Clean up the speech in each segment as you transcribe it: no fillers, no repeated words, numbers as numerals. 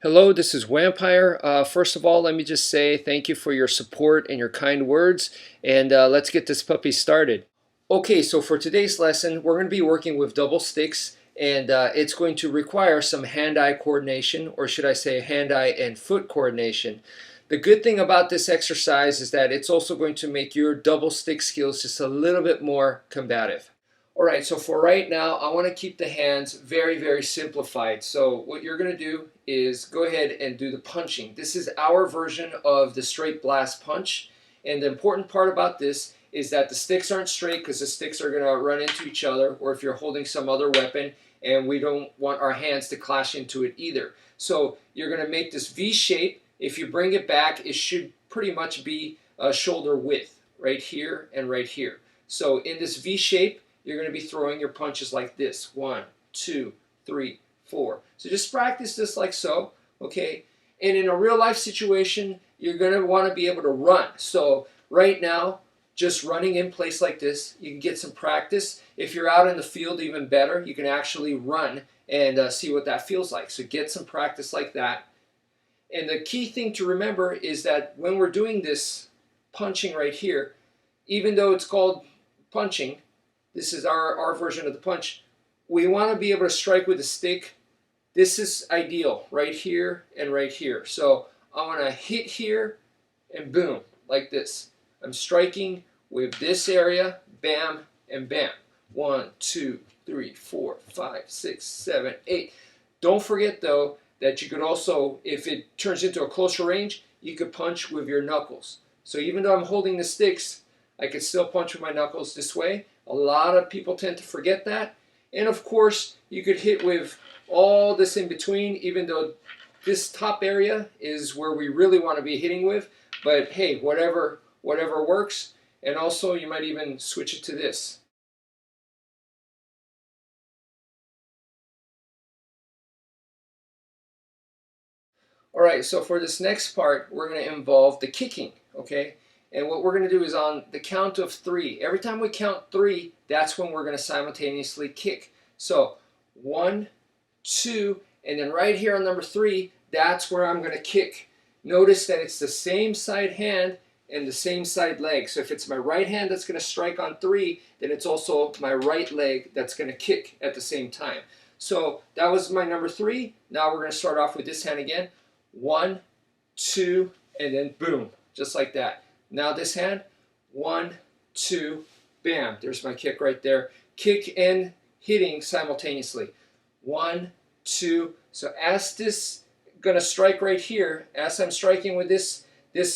Hello, this is wmpyr. First of all, let me just say thank you for your support and your kind words, and let's get this puppy started. Okay, so for today's lesson, we're going to be working with double sticks, and it's going to require some hand-eye coordination, or should I say hand-eye and foot coordination. The good thing about this exercise is that it's also going to make your double stick skills just a little bit more combative. All right, so for right now, I want to keep the hands very, very simplified. So what you're going to do is go ahead and do the punching. This is our version of the straight blast punch. And the important part about this is that the sticks aren't straight because the sticks are going to run into each other, or if you're holding some other weapon, and we don't want our hands to clash into it either. So you're going to make this V shape. If you bring it back, it should pretty much be shoulder width right here and right here. So in this V shape, you're going to be throwing your punches like this. 1, 2, 3, 4. So just practice this like so, okay? And in a real life situation, you're going to want to be able to run. So right now, just running in place like this, you can get some practice. If you're out in the field, even better, you can actually run and see what that feels like. So get some practice like that. And the key thing to remember is that when we're doing this punching right here, even though it's called punching, this is our version of the punch, we want to be able to strike with a stick. This is ideal right here and right here. So I want to hit here and boom, like this. I'm striking with this area, bam and bam. 1, 2, 3, 4, 5, 6, 7, 8. Don't forget though that you could also, if it turns into a closer range, you could punch with your knuckles. So even though I'm holding the sticks, I could still punch with my knuckles this way. A lot of people tend to forget that. And of course, you could hit with all this in between, even though this top area is where we really want to be hitting with. But hey, whatever works. And also, you might even switch it to this. All right, so for this next part, we're going to involve the kicking, okay? And what we're going to do is on the count of 3. Every time we count 3, that's when we're going to simultaneously kick. So 1, 2, and then right here on number 3, that's where I'm going to kick. Notice that it's the same side hand and the same side leg. So if it's my right hand that's going to strike on 3, then it's also my right leg that's going to kick at the same time. So that was my number 3. Now we're going to start off with this hand again. 1, 2, and then boom, just like that. Now this hand, 1, 2, bam. There's my kick right there. Kick and hitting simultaneously. 1, 2. So as this gonna strike right here, as I'm striking with this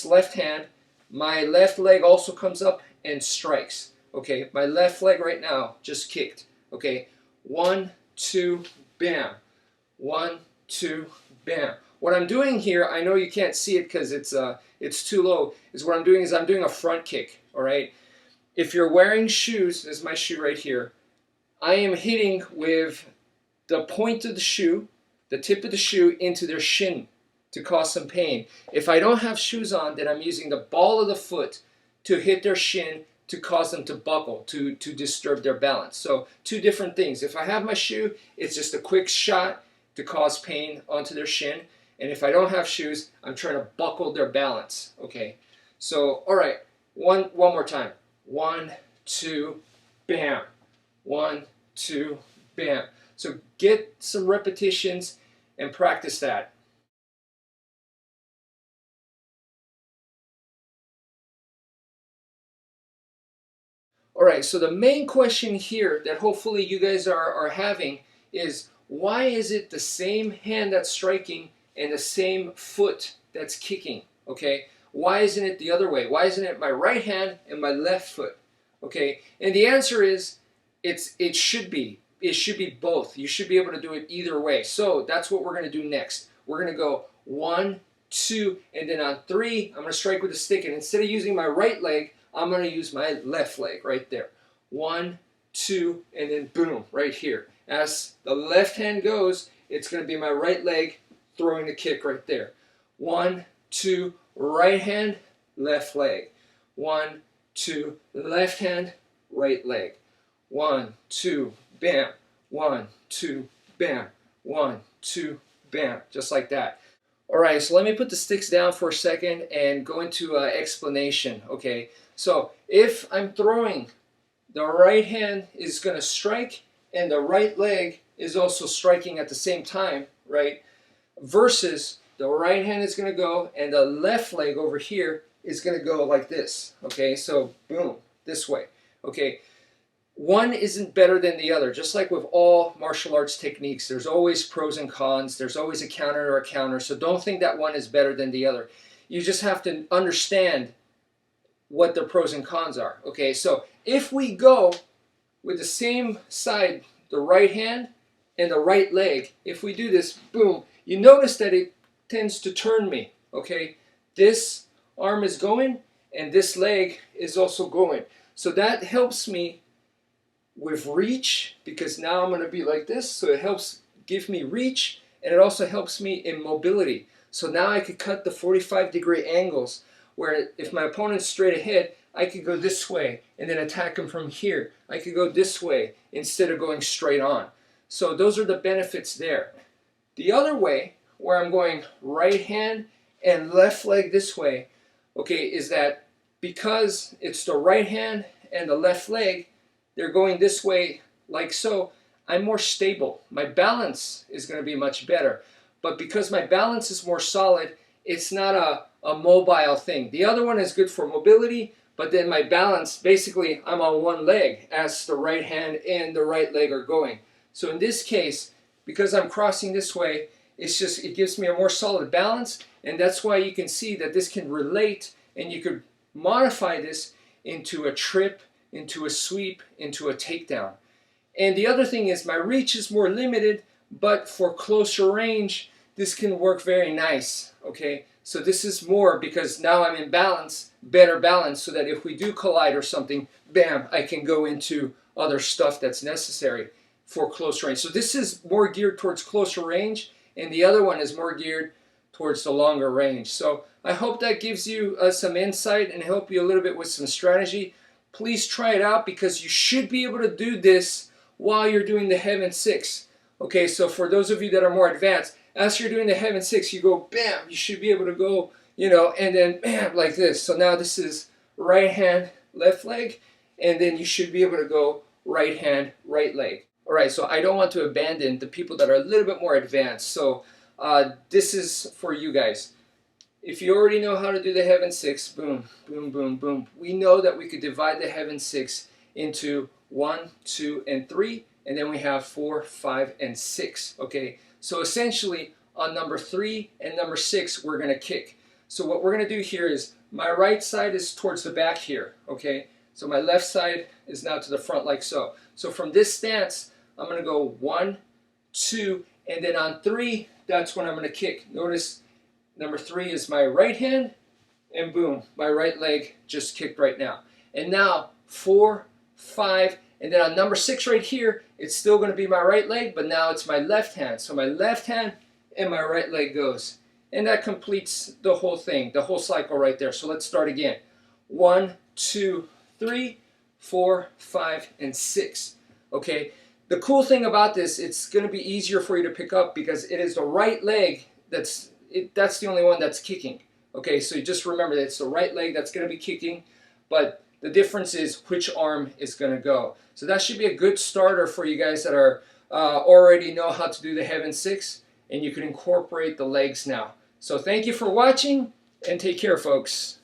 left hand, my left leg also comes up and strikes. Okay, my left leg right now just kicked. Okay, 1, 2, bam. 1, 2, bam. What I'm doing here, I know you can't see it because it's too low, is what I'm doing is I'm doing a front kick, all right? If you're wearing shoes, this is my shoe right here, I am hitting with the point of the shoe, the tip of the shoe into their shin to cause some pain. If I don't have shoes on, then I'm using the ball of the foot to hit their shin to cause them to buckle, to disturb their balance. So 2 different things. If I have my shoe, it's just a quick shot to cause pain onto their shin. And if I don't have shoes, I'm trying to buckle their balance. Okay, so all right, one more time. 1, 2, bam. 1, 2, bam. So get some repetitions and practice that. All right, so the main question here that hopefully you guys are having is, why is it the same hand that's striking and the same foot that's kicking? Okay, why isn't it the other way? Why isn't it my right hand and my left foot? Okay, and the answer is it should be both. You should be able to do it either way. So that's what we're going to do next. We're going to go 1, 2, and then on 3 I'm going to strike with a stick, and instead of using my right leg, I'm going to use my left leg right there. 1, 2, and then boom, right here. As the left hand goes, it's going to be my right leg throwing the kick right there. 1, 2, right hand, left leg. 1, 2, left hand, right leg. 1, 2, bam. 1, 2, bam. 1, 2, bam. Just like that. All right, so let me put the sticks down for a second and go into explanation. Okay, so if I'm throwing, the right hand is going to strike and the right leg is also striking at the same time, right? Versus the right hand is going to go and the left leg over here is going to go like this. Okay, so boom, this way. Okay, one isn't better than the other. Just like with all martial arts techniques, there's always pros and cons. There's always a counter or a counter. So don't think that one is better than the other. You just have to understand what the pros and cons are. Okay, so if we go with the same side, the right hand and the right leg, if we do this, boom, you notice that it tends to turn me. Okay, this arm is going and this leg is also going. So that helps me with reach, because now I'm going to be like this, so it helps give me reach, and it also helps me in mobility. So now I could cut the 45-degree angles, where if my opponent's straight ahead, I could go this way and then attack him from here. I could go this way instead of going straight on. So those are the benefits there. The other way, where I'm going right hand and left leg this way, okay, is that because it's the right hand and the left leg, they're going this way like so, I'm more stable. My balance is going to be much better. But because my balance is more solid, it's not a mobile thing. The other one is good for mobility, but then my balance, basically I'm on one leg as the right hand and the right leg are going. So in this case, because I'm crossing this way, it gives me a more solid balance, and that's why you can see that this can relate, and you could modify this into a trip, into a sweep, into a takedown. And the other thing is my reach is more limited, but for closer range, this can work very nice. Okay, so this is more because now I'm in balance, better balance, so that if we do collide or something, bam, I can go into other stuff that's necessary for close range. So this is more geared towards closer range, and the other one is more geared towards the longer range. So I hope that gives you some insight and help you a little bit with some strategy. Please try it out, because you should be able to do this while you're doing the Heaven 6. Okay, so for those of you that are more advanced, as you're doing the Heaven 6, you go bam, you should be able to go, and then bam, like this. So now this is right hand, left leg, and then you should be able to go right hand, right leg. All right, so I don't want to abandon the people that are a little bit more advanced. So this is for you guys. If you already know how to do the Heaven 6, boom, boom, boom, boom. We know that we could divide the Heaven 6 into 1, 2, and 3, and then we have 4, 5, and 6. Okay, so essentially on number 3 and number 6, we're going to kick. So what we're going to do here is my right side is towards the back here. Okay, so my left side is now to the front like so. So from this stance, I'm going to go 1, 2, and then on 3, that's when I'm going to kick. Notice number 3 is my right hand, and boom, my right leg just kicked right now. And now 4, 5, and then on number 6 right here, it's still going to be my right leg, but now it's my left hand. So my left hand and my right leg goes. And that completes the whole thing, the whole cycle right there. So let's start again. 1, 2, 3, 4, 5, and 6. Okay, the cool thing about this, it's going to be easier for you to pick up because it is the right leg that's the only one that's kicking. Okay, so you just remember that it's the right leg that's going to be kicking, but the difference is which arm is going to go. So that should be a good starter for you guys that are already know how to do the Heaven 6, and you can incorporate the legs now. So thank you for watching, and take care, folks.